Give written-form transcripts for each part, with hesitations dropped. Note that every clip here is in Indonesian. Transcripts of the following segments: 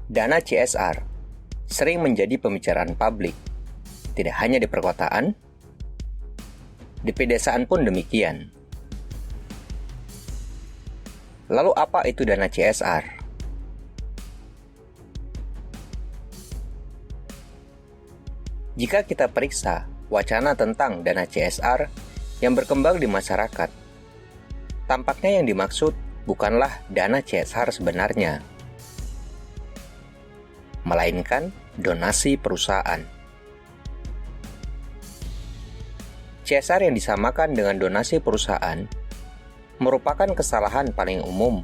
Dana CSR sering menjadi pembicaraan publik, tidak hanya di perkotaan, di pedesaan pun demikian. Lalu apa itu dana CSR? Jika kita periksa wacana tentang dana CSR yang berkembang di masyarakat, tampaknya yang dimaksud bukanlah dana CSR sebenarnya, melainkan donasi perusahaan. CSR yang disamakan dengan donasi perusahaan merupakan kesalahan paling umum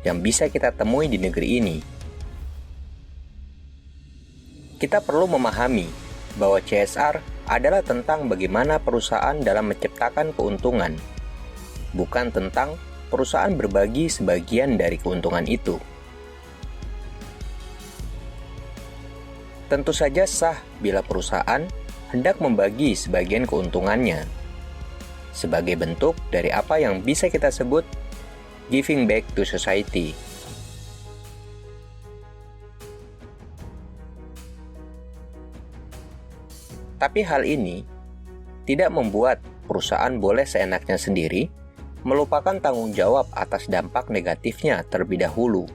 yang bisa kita temui di negeri ini. Kita perlu memahami bahwa CSR adalah tentang bagaimana perusahaan dalam menciptakan keuntungan, bukan tentang perusahaan berbagi sebagian dari keuntungan itu. Tentu saja sah bila perusahaan hendak membagi sebagian keuntungannya sebagai bentuk dari apa yang bisa kita sebut giving back to society. Tapi hal ini tidak membuat perusahaan boleh seenaknya sendiri melupakan tanggung jawab atas dampak negatifnya terlebih dahulu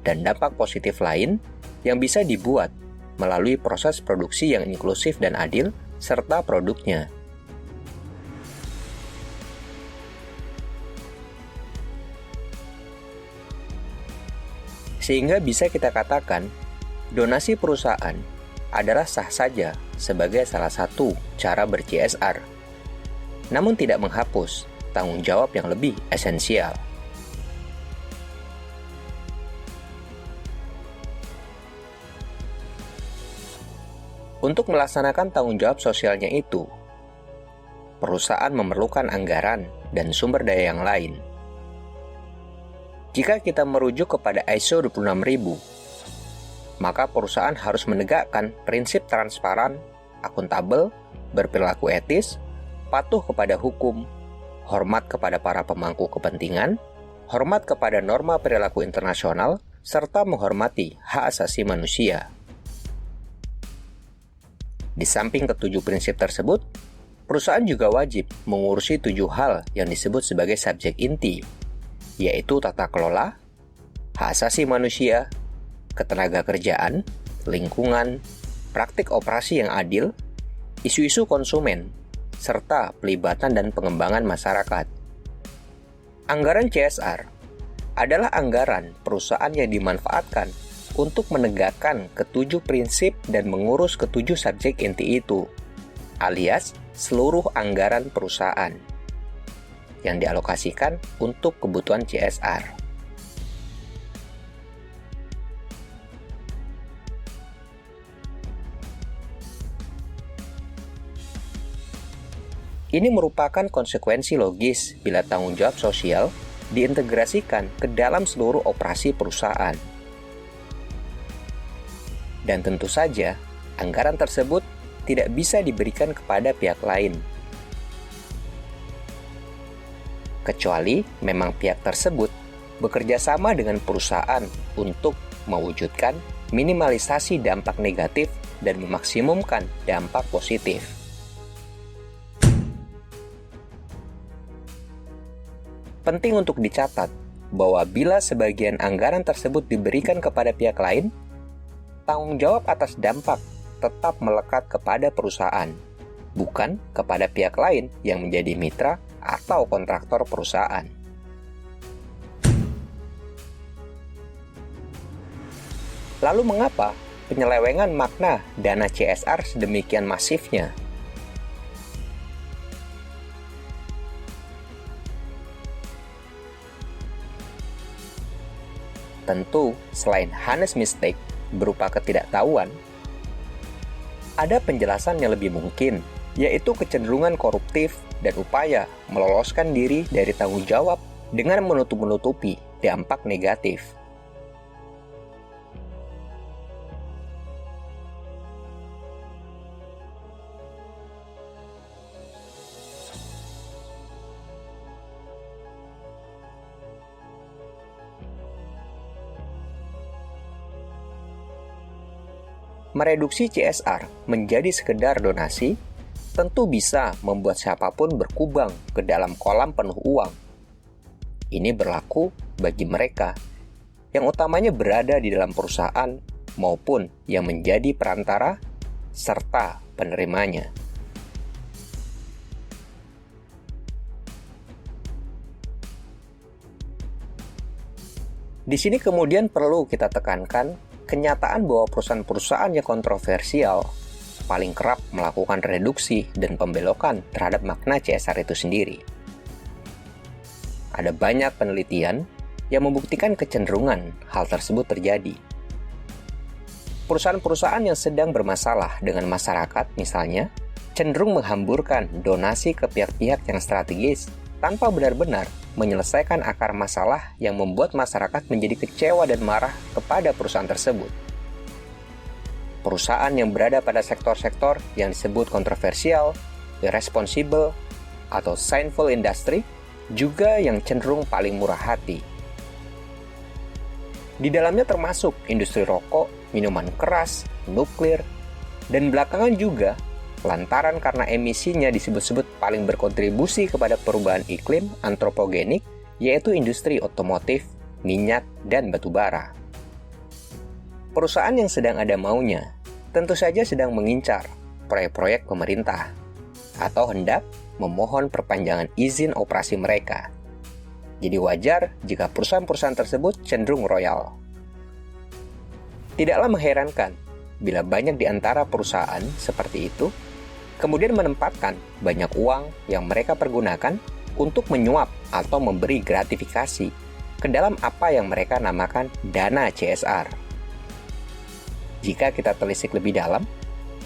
dan dampak positif lain yang bisa dibuat melalui proses produksi yang inklusif dan adil, serta produknya. Sehingga bisa kita katakan, donasi perusahaan adalah sah saja sebagai salah satu cara ber-CSR, namun tidak menghapus tanggung jawab yang lebih esensial. Untuk melaksanakan tanggung jawab sosialnya itu, perusahaan memerlukan anggaran dan sumber daya yang lain. Jika kita merujuk kepada ISO 26000, maka perusahaan harus menegakkan prinsip transparan, akuntabel, berperilaku etis, patuh kepada hukum, hormat kepada para pemangku kepentingan, hormat kepada norma perilaku internasional, serta menghormati hak asasi manusia. Di samping ketujuh prinsip tersebut, perusahaan juga wajib mengurusi 7 hal yang disebut sebagai subjek inti, yaitu tata kelola, hak asasi manusia, ketenaga kerjaan, lingkungan, praktik operasi yang adil, isu-isu konsumen, serta pelibatan dan pengembangan masyarakat. Anggaran CSR adalah anggaran perusahaan yang dimanfaatkan untuk menegakkan ketujuh prinsip dan mengurus ketujuh subjek inti itu, alias seluruh anggaran perusahaan yang dialokasikan untuk kebutuhan CSR. Ini merupakan konsekuensi logis bila tanggung jawab sosial diintegrasikan ke dalam seluruh operasi perusahaan. Dan tentu saja, anggaran tersebut tidak bisa diberikan kepada pihak lain, kecuali memang pihak tersebut bekerja sama dengan perusahaan untuk mewujudkan minimalisasi dampak negatif dan memaksimumkan dampak positif. Penting untuk dicatat bahwa bila sebagian anggaran tersebut diberikan kepada pihak lain, tanggung jawab atas dampak tetap melekat kepada perusahaan, bukan kepada pihak lain yang menjadi mitra atau kontraktor perusahaan. Lalu mengapa penyelewengan makna dana CSR sedemikian masifnya? Tentu, selain honest mistake berupa ketidaktahuan, ada penjelasan yang lebih mungkin, yaitu kecenderungan koruptif dan upaya meloloskan diri dari tanggung jawab dengan menutup-nutupi dampak negatif. Mereduksi CSR menjadi sekedar donasi tentu bisa membuat siapapun berkubang ke dalam kolam penuh uang. Ini berlaku bagi mereka yang utamanya berada di dalam perusahaan maupun yang menjadi perantara serta penerimanya. Di sini kemudian perlu kita tekankan kenyataan bahwa perusahaan-perusahaan yang kontroversial paling kerap melakukan reduksi dan pembelokan terhadap makna CSR itu sendiri. Ada banyak penelitian yang membuktikan kecenderungan hal tersebut terjadi. Perusahaan-perusahaan yang sedang bermasalah dengan masyarakat misalnya, cenderung menghamburkan donasi ke pihak-pihak yang strategis tanpa benar-benar menyelesaikan akar masalah yang membuat masyarakat menjadi kecewa dan marah kepada perusahaan tersebut. Perusahaan yang berada pada sektor-sektor yang disebut kontroversial, irresponsible, atau sinful industry juga yang cenderung paling murah hati. Di dalamnya termasuk industri rokok, minuman keras, nuklir, dan belakangan juga lantaran karena emisinya disebut-sebut paling berkontribusi kepada perubahan iklim antropogenik, yaitu industri otomotif, minyak, dan batu bara. Perusahaan yang sedang ada maunya tentu saja sedang mengincar proyek-proyek pemerintah atau hendak memohon perpanjangan izin operasi mereka. Jadi wajar jika perusahaan-perusahaan tersebut cenderung royal. Tidaklah mengherankan bila banyak di antara perusahaan seperti itu kemudian menempatkan banyak uang yang mereka pergunakan untuk menyuap atau memberi gratifikasi ke dalam apa yang mereka namakan dana CSR. Jika kita telisik lebih dalam,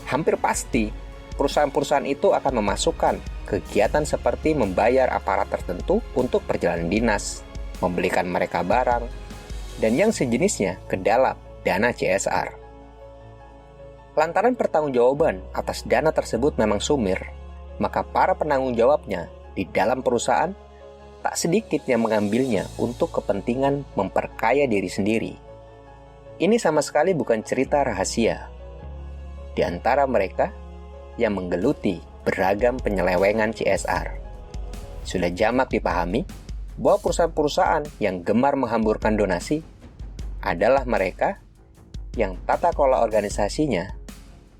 hampir pasti perusahaan-perusahaan itu akan memasukkan kegiatan seperti membayar aparat tertentu untuk perjalanan dinas, membelikan mereka barang, dan yang sejenisnya ke dalam dana CSR. Lantaran pertanggungjawaban atas dana tersebut memang sumir, maka para penanggung jawabnya di dalam perusahaan tak sedikit yang mengambilnya untuk kepentingan memperkaya diri sendiri. Ini sama sekali bukan cerita rahasia. Di antara mereka yang menggeluti beragam penyelewengan CSR. Sudah jamak dipahami bahwa perusahaan-perusahaan yang gemar menghamburkan donasi adalah mereka yang tata kelola organisasinya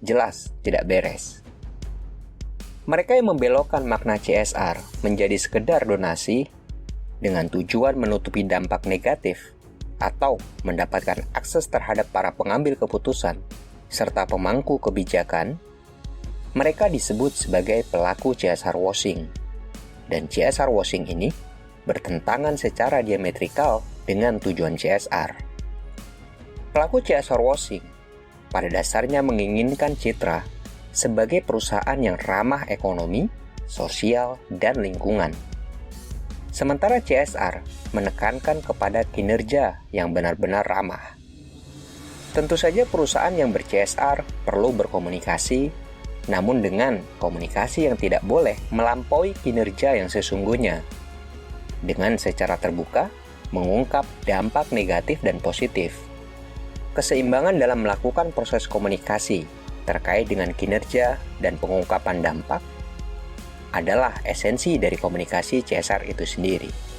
jelas tidak beres. Mereka yang membelokkan makna CSR menjadi sekedar donasi dengan tujuan menutupi dampak negatif atau mendapatkan akses terhadap para pengambil keputusan serta pemangku kebijakan, mereka disebut sebagai pelaku CSR washing. Dan CSR washing ini bertentangan secara diametrikal dengan tujuan CSR. Pelaku CSR washing pada dasarnya menginginkan citra sebagai perusahaan yang ramah ekonomi, sosial, dan lingkungan. Sementara CSR menekankan kepada kinerja yang benar-benar ramah. Tentu saja perusahaan yang ber-CSR perlu berkomunikasi, namun dengan komunikasi yang tidak boleh melampaui kinerja yang sesungguhnya. Dengan secara terbuka, mengungkap dampak negatif dan positif. Keseimbangan dalam melakukan proses komunikasi terkait dengan kinerja dan pengungkapan dampak adalah esensi dari komunikasi CSR itu sendiri.